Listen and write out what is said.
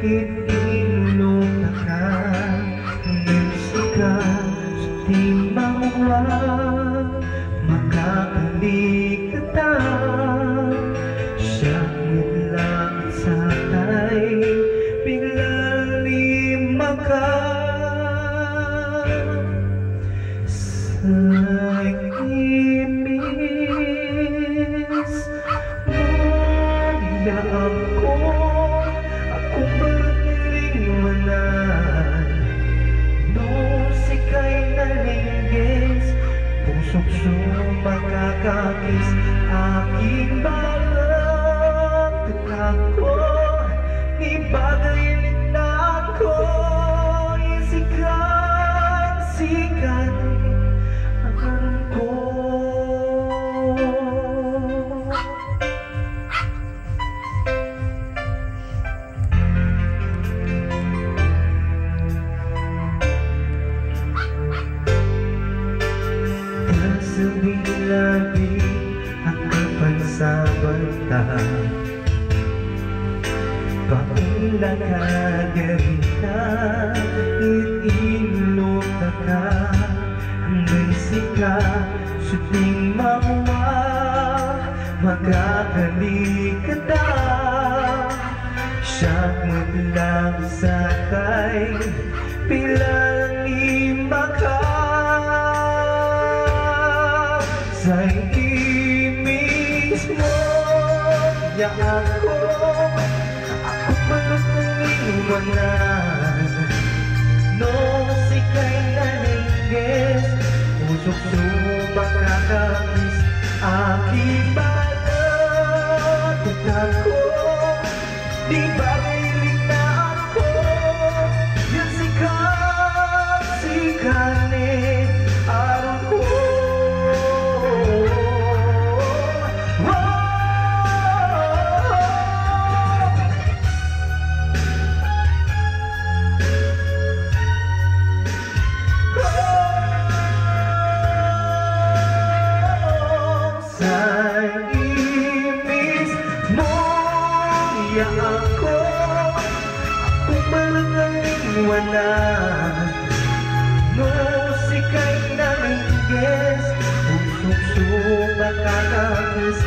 itinulong ka Nagsika sa di mawa Makakaligta Siya lang sa tay Pinalima ka Sa imis Muna ako manan No sikay nalinggis Pusok sumakakakis Aking balang Tutako Ni bagayin na ako Isikang sikan Ako Sabi ang kapansabanta Paula kagarita Itinulota ka Hanggang sika Suting mawa Magkakalikata Siya lang sa tay Pilalima ka Sa mismo niya ako palos ng iwanan No sikay nalinggis Pusok sumakakakis Aking balat ako Di bagay na ako Yung sikat-sikanin araw ko Ako malangaling wanan No sikay nalinggis Pusok sumakakakis